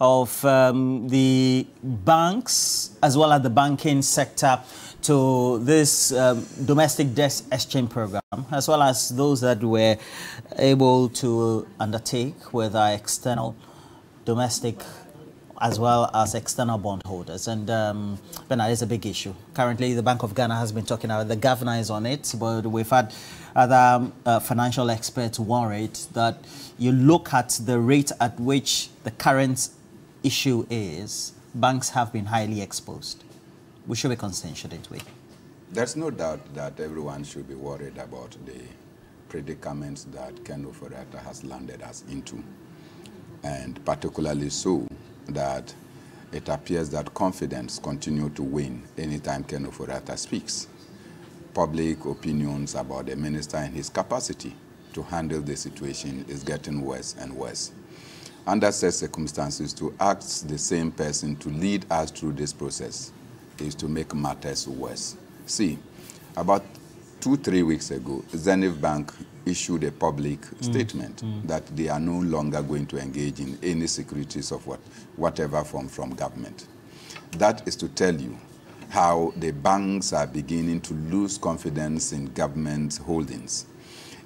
of the banks as well as the banking sector to this domestic debt exchange program, as well as those that were able to undertake with our external domestic as well as external bondholders. And Bernard, is a big issue. Currently, the Bank of Ghana has been talking about, the governor is on it, but we've had other financial experts worried that you look at the rate at which the current issue is, banks have been highly exposed. We should be concerned, shouldn't we? There's no doubt that everyone should be worried about the predicaments that Ken Ofori-Atta has landed us into, and particularly so that it appears that confidence continues to wane anytime Ken Ofori-Atta speaks. Public opinions about the minister and his capacity to handle the situation is getting worse and worse. Under such circumstances, to ask the same person to lead us through this process is to make matters worse. See, about 2-3 weeks ago, Zenith Bank issued a public statement that they are no longer going to engage in any securities of whatever form from government. That is to tell you how the banks are beginning to lose confidence in government holdings.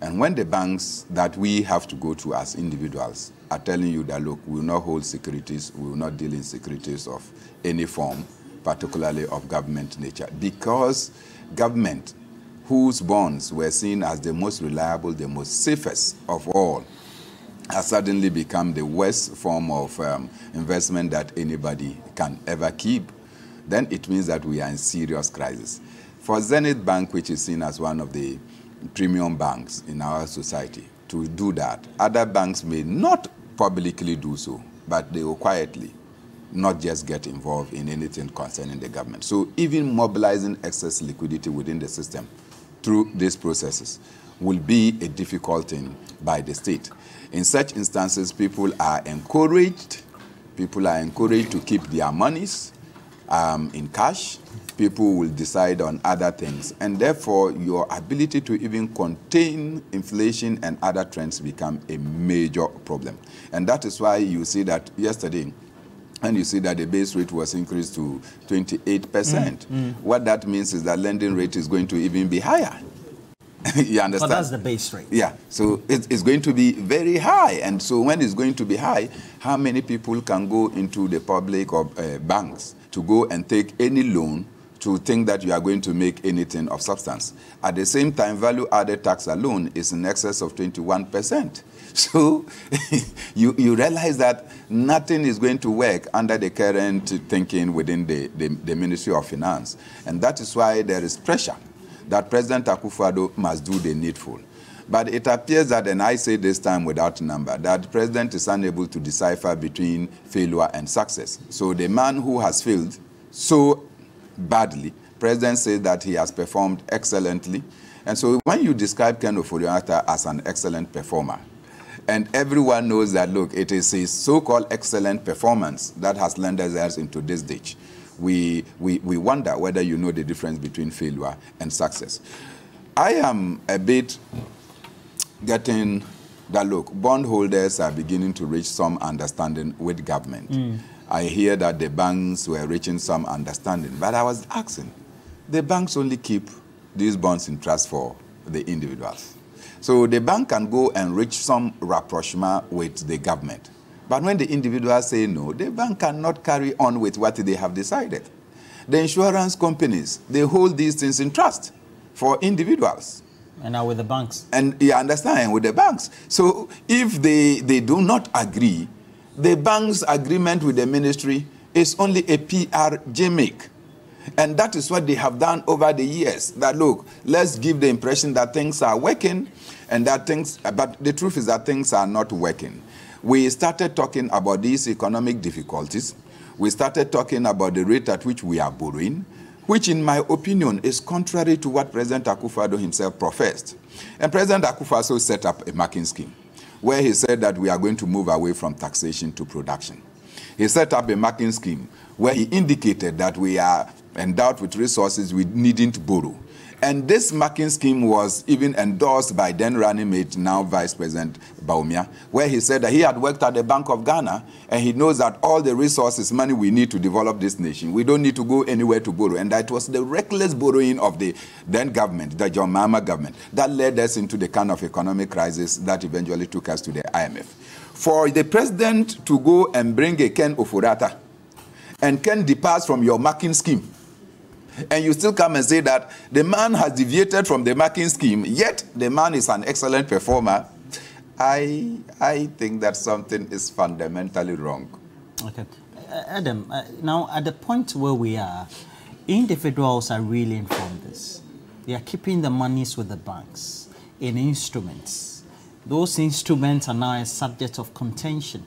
And when the banks that we have to go to as individuals are telling you that, look, we will not hold securities, we will not deal in securities of any form, particularly of government nature, because government, whose bonds were seen as the most reliable, the most safest of all, has suddenly become the worst form of investment that anybody can ever keep, then it means that we are in serious crisis. For Zenith Bank, which is seen as one of the premium banks in our society, to do that, other banks may not publicly do so, but they will quietly not just get involved in anything concerning the government. So even mobilizing excess liquidity within the system through these processes will be a difficult thing by the state. In such instances, people are encouraged to keep their monies in cash. People will decide on other things, and therefore your ability to even contain inflation and other trends become a major problem. And that is why you see that yesterday, and you see that the base rate was increased to 28%. What that means is that lending rate is going to even be higher. You understand? But that's the base rate. Yeah, so it's going to be very high. And so when it's going to be high, how many people can go into the public or banks to go and take any loan to think that you are going to make anything of substance? At the same time, value-added tax alone is in excess of 21%. So you realize that nothing is going to work under the current thinking within the Ministry of Finance. And that is why there is pressure that President Akufo-Addo must do the needful. But it appears that, and I say this time without number, that the President is unable to decipher between failure and success. So the man who has failed so badly, President says that he has performed excellently. And so when you describe Ken Ofori-Atta as an excellent performer, and everyone knows that, look, it is his so-called excellent performance that has landed us into this ditch, we wonder whether you know the difference between failure and success. I am a bit getting that, look, bondholders are beginning to reach some understanding with government. I hear that the banks were reaching some understanding, but I was asking, the banks only keep these bonds in trust for the individuals. So the bank can go and reach some rapprochement with the government. But when the individuals say no, the bank cannot carry on with what they have decided. The insurance companies, they hold these things in trust for individuals. And now with the banks. And you understand, with the banks. So if they do not agree, the bank's agreement with the ministry is only a PR gimmick. And that is what they have done over the years. That, look, let's give the impression that things are working, and that things, but the truth is that things are not working. We started talking about these economic difficulties. We started talking about the rate at which we are borrowing, which in my opinion is contrary to what President Akufo-Addo himself professed. And President Akufo also set up a marking scheme where he said that we are going to move away from taxation to production. He set up a marking scheme where he indicated that we are endowed with resources we needn't borrow. And this marking scheme was even endorsed by then running mate, now Vice President Baumia, where he said that he had worked at the Bank of Ghana and he knows that all the resources, money we need to develop this nation, we don't need to go anywhere to borrow. And that was the reckless borrowing of the then government, the John Mahama government, that led us into the kind of economic crisis that eventually took us to the IMF. For the president to go and bring a Ken Ofurata, and Ken departs from your marking scheme, and you still come and say that the man has deviated from the marking scheme, yet the man is an excellent performer, I think that something is fundamentally wrong. Okay. Adam, now at the point where we are, individuals are really informed this. They are keeping the monies with the banks in instruments. Those instruments are now a subject of contention.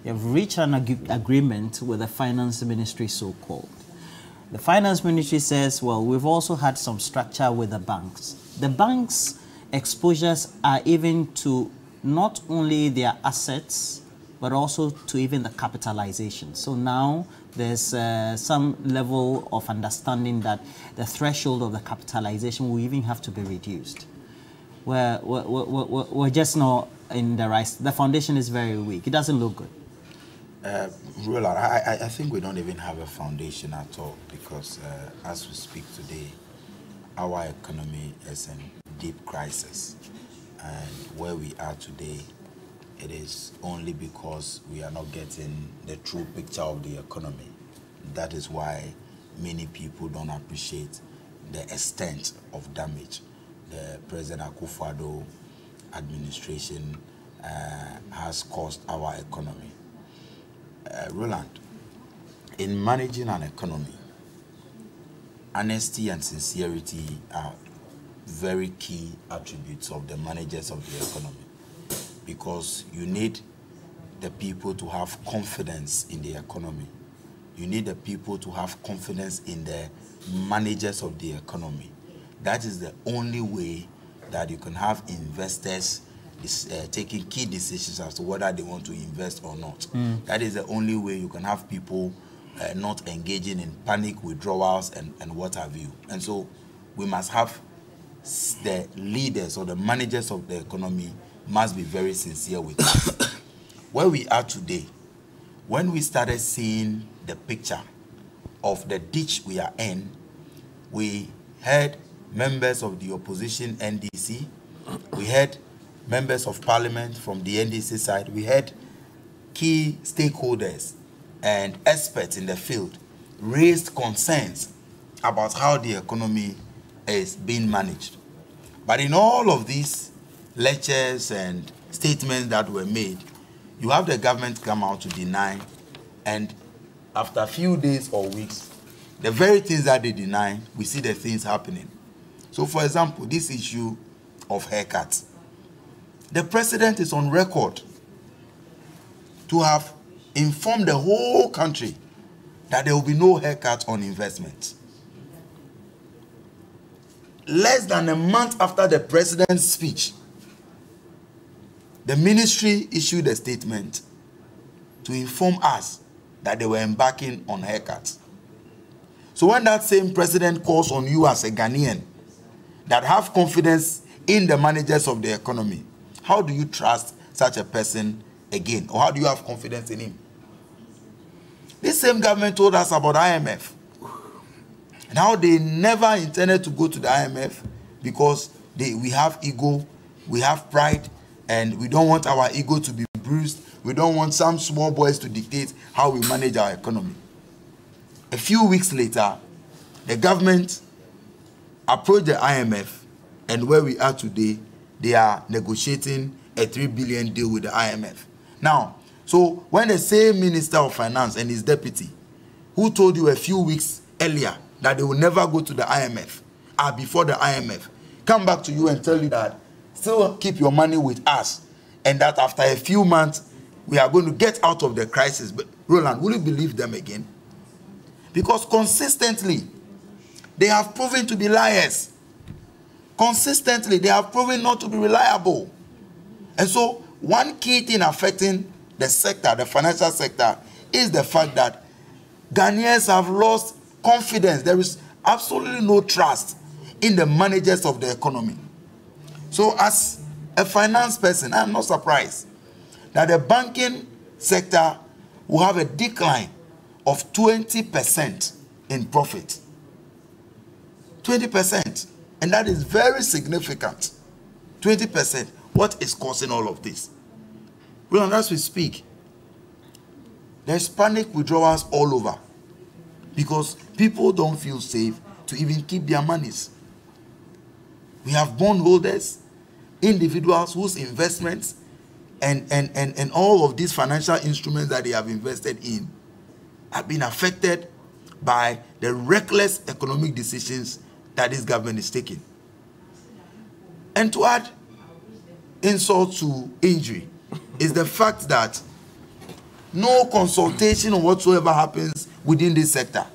They've reached an agreement with the finance ministry, so-called. The finance ministry says, well, we've also had some structure with the banks. The banks' exposures are even to not only their assets, but also to even the capitalization. So now there's some level of understanding that the threshold of the capitalization will even have to be reduced. We're just not in the right. The foundation is very weak. It doesn't look good. Roland, I think we don't even have a foundation at all because as we speak today, our economy is in deep crisis. And where we are today, it is only because we are not getting the true picture of the economy. That is why many people don't appreciate the extent of damage the President Akufo-Addo administration has caused our economy. Roland, in managing an economy, honesty and sincerity are very key attributes of the managers of the economy, because you need the people to have confidence in the economy. You need the people to have confidence in the managers of the economy. That is the only way that you can have investors taking key decisions as to whether they want to invest or not. That is the only way you can have people not engaging in panic withdrawals and what have you. And so we must have the leaders or the managers of the economy must be very sincere with us. Where we are today, when we started seeing the picture of the ditch we are in, we heard members of the opposition NDC, we heard members of parliament from the NDC side, we had key stakeholders and experts in the field raised concerns about how the economy is being managed. But in all of these lectures and statements that were made, you have the government come out to deny, and after a few days or weeks, the very things that they deny, we see the things happening. So for example, this issue of haircuts. The president is on record to have informed the whole country that there will be no haircut on investment. Less than a month after the president's speech, the ministry issued a statement to inform us that they were embarking on haircuts. So when that same president calls on you as a Ghanaian that have confidence in the managers of the economy, how do you trust such a person again? Or how do you have confidence in him? This same government told us about IMF. And how they never intended to go to the IMF because we have ego, we have pride, and we don't want our ego to be bruised. We don't want some small boys to dictate how we manage our economy. A few weeks later, the government approached the IMF, and where we are today, they are negotiating a 3 billion deal with the IMF. Now, so when the same Minister of Finance and his deputy, who told you a few weeks earlier that they will never go to the IMF, or before the IMF, come back to you and tell you that still keep your money with us, and that after a few months, we are going to get out of the crisis. But Roland, will you believe them again? Because consistently, they have proven to be liars. Consistently, they have proven not to be reliable. And so, one key thing affecting the sector, the financial sector, is the fact that Ghanaians have lost confidence. There is absolutely no trust in the managers of the economy. So as a finance person, I'm not surprised that the banking sector will have a decline of 20% in profit. 20%. And that is very significant. 20%. What is causing all of this? Well, as we speak, there's panic withdrawals all over because people don't feel safe to even keep their monies. We have bondholders, individuals whose investments and all of these financial instruments that they have invested in have been affected by the reckless economic decisions that this government is taking. And to add insult to injury is the fact that no consultation or whatsoever happens within this sector.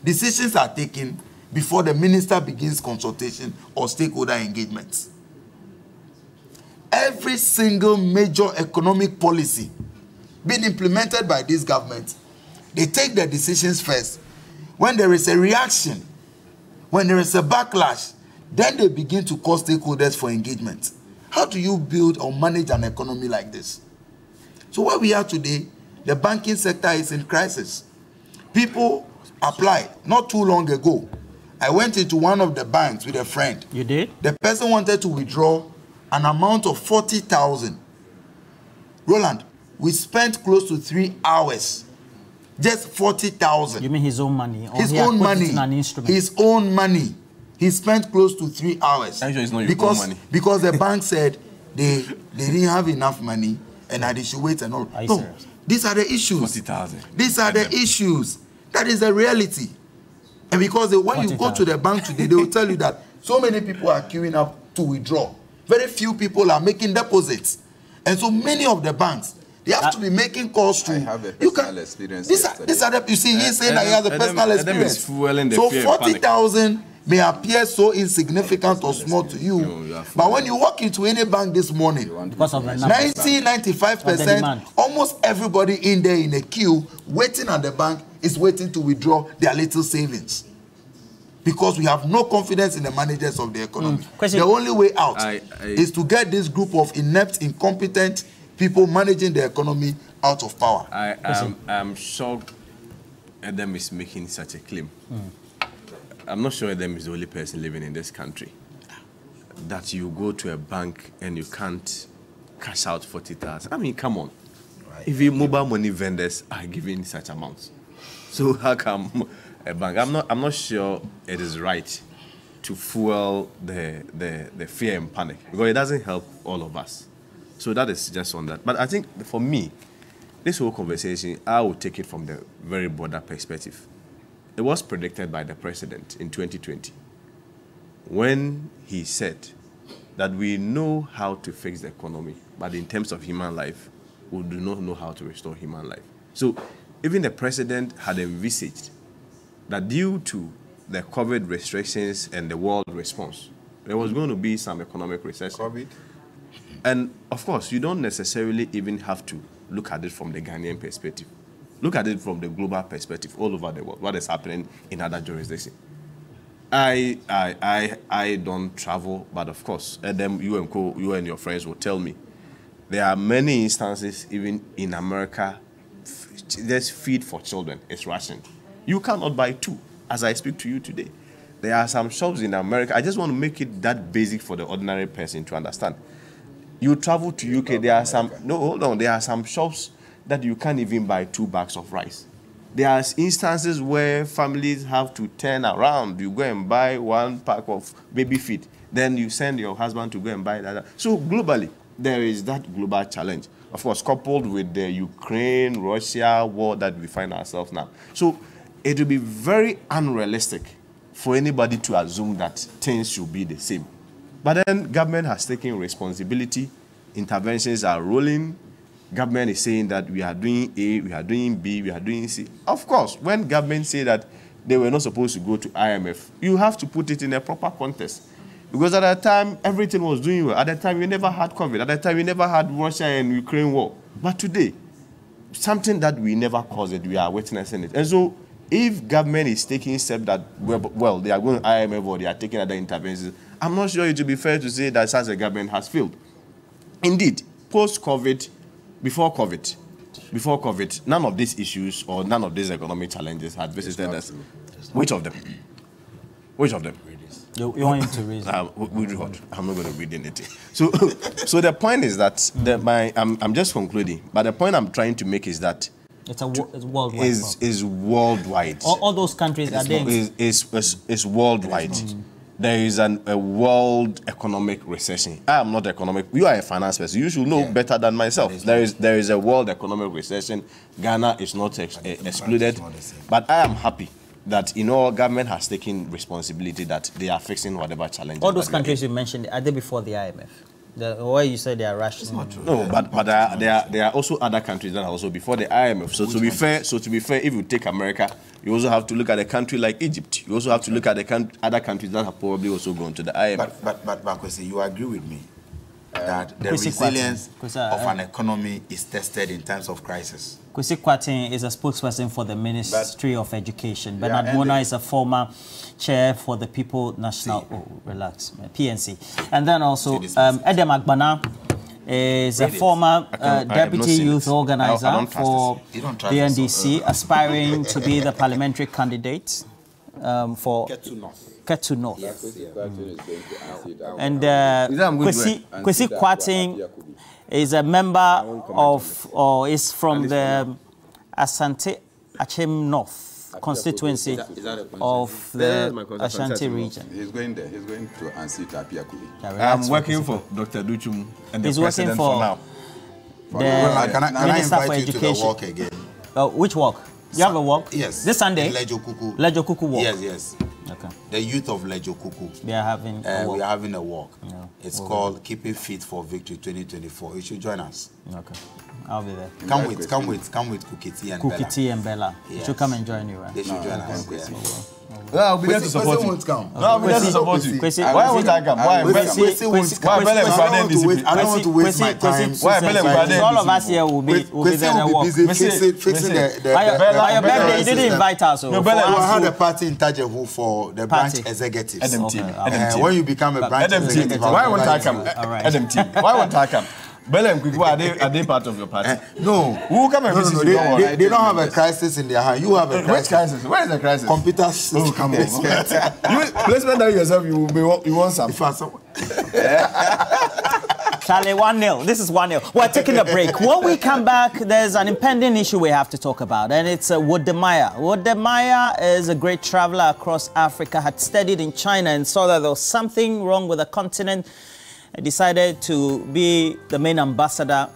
Decisions are taken before the minister begins consultation or stakeholder engagements. Every single major economic policy being implemented by this government, they take the decisions first. When there is a reaction, when there is a backlash, then they begin to call stakeholders for engagement. How do you build or manage an economy like this? So where we are today, the banking sector is in crisis. People applied not too long ago. I went into one of the banks with a friend. You did? The person wanted to withdraw an amount of 40,000. Roland, we spent close to 3 hours. Just 40,000. You mean his own money? Or His he had own put money. it in an instrument? His own money. He spent close to 3 hours. Actually, it's not your own money. Because the bank said they didn't have enough money and that they should wait and all. No, serious? these are the issues. 40,000. These are the issues. That is the reality. And because when you go to the bank today, they will tell you that so many people are queuing up to withdraw. Very few people are making deposits. And so many of the banks, they have to be making calls to... I have a personal experience. These are the, you see, he's saying that he has a personal experience. So 40,000 may appear so insignificant or small to you. But when you walk into any bank this morning, because of the 90-95%, almost everybody in there in a queue waiting at the bank is waiting to withdraw their little savings. Because we have no confidence in the managers of the economy. The only way out is to get this group of inept, incompetent people managing the economy out of power. I'm shocked Edem is making such a claim. I'm not sure Edem is the only person living in this country that you go to a bank and you can't cash out 40,000. I mean, come on. Right. If mobile money vendors are giving such amounts, so how come a bank? I'm not sure it is right to fuel the fear and panic because it doesn't help all of us. So that is just on that. But I think for me, this whole conversation, I will take it from the very broader perspective. It was predicted by the president in 2020 when he said that we know how to fix the economy, but in terms of human life, we do not know how to restore human life. So even the president had envisaged that due to the COVID restrictions and the world response, there was going to be some economic recession. COVID? And of course, you don't necessarily even have to look at it from the Ghanaian perspective. Look at it from the global perspective all over the world, what is happening in other jurisdictions. I don't travel, but of course, you and your friends will tell me. There are many instances, even in America, there's feed for children, it's rationed. You cannot buy two, as I speak to you today. There are some shops in America, I just want to make it that basic for the ordinary person to understand. You travel to UK, there are some, no, hold on, there are some shops that you can't even buy 2 bags of rice. There are instances where families have to turn around. You go and buy 1 pack of baby feed. Then you send your husband to go and buy that. So globally, there is that global challenge. Of course, coupled with the Ukraine-Russia war that we find ourselves now. So it will be very unrealistic for anybody to assume that things should be the same. But then government has taken responsibility. Interventions are rolling. Government is saying that we are doing A, we are doing B, we are doing C. Of course, when government say that they were not supposed to go to IMF, you have to put it in a proper context. Because at that time, everything was doing well. At that time, we never had COVID. At that time, we never had Russia and Ukraine war. But today, something that we never caused it, we are witnessing it. And so if government is taking steps that, well, they are going to IMF or they are taking other interventions, I'm not sure it would be fair to say that such a government has failed. Indeed, post-COVID, before COVID, none of these issues or none of these economic challenges had visited us. Which of them? Which of them? You want him to read? I'm not going to read anything. So, so the point is that I'm just concluding. But the point I'm trying to make is that it's worldwide. Is worldwide. All those countries are there. Is worldwide. There is a world economic recession. I am not economic. You are a finance person. You should know better than myself. There is a world economic recession. Ghana is not excluded. But I am happy that government has taken responsibility that they are fixing whatever challenges. All those countries you mentioned, are they before the IMF? The way you said they are rational. No, but there are also other countries that are also before the IMF. So to be fair, if you take America, you also have to look at a country like Egypt. You also have to look at the other countries that have probably also gone to the IMF. But Kwesi, you agree with me that the resilience of an economy is tested in times of crisis. Kwesi Kwatin is a spokesperson for the Ministry of Education. Bernard Mona is a former chair for the People National PNC. And then also Edem Agbana is a former deputy youth organizer for the NDC, aspiring to be the parliamentary candidate for Ketu North. And Kwesi Kwatin is a member of, or is from the Asante Achem North constituency of the Ashanti region. He's going there. He's going to Ansita Apiakuli. I'm working for Dr. Duchum and the president for now. The Minister for Education. To the walk again. Which walk? You have a walk? Yes. This Sunday? Lejo Kuku. Lejo Kuku walk? Yes. Okay. The youth of Lejo Kuku. They are having a walk. We are having a walk. Yeah. It's called Keeping Fit for Victory 2024. You should join us. Okay. I'll be there. Come with Kukiti and Bella. Kukiti and Bella. Yes. You should come and join you, right? They should join us. I'll be there to support you. I'll be there to support you. Why won't I come? Why? I don't want to waste my time. All of us here will be there and walk. Fixing By your birthday, you didn't invite us. No, I had a party in Tajewu for the branch executives. When you become a branch executive, why won't I come? Why won't I come? Bella and Quick, are they part of your party? No. Who will come and visit you? They don't have a crisis in their hand. You have a crisis. Which crisis? Where is the crisis? Computer system. Oh, come on. Placement that yourself, you want some. Charlie, 1-0. This is 1-0. We're taking a break. When we come back, there's an impending issue we have to talk about, and it's Wodemaya. Wodemaya is a great traveler across Africa, had studied in China and saw that there was something wrong with the continent. I decided to be the main ambassador,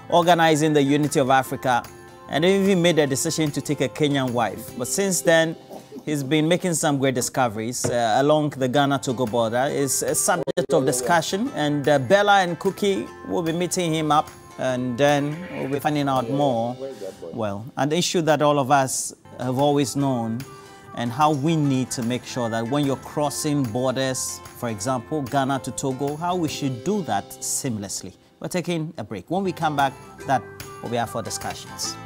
organizing the unity of Africa, and even made a decision to take a Kenyan wife. But since then, he's been making some great discoveries along the Ghana-Togo border. It's a subject of discussion, and Bella and Cookie will be meeting him up, and then we'll be finding out more. Well, an issue that all of us have always known, and how we need to make sure that when you're crossing borders, for example, Ghana to Togo, how we should do that seamlessly. We're taking a break. When we come back, that will be our for discussions.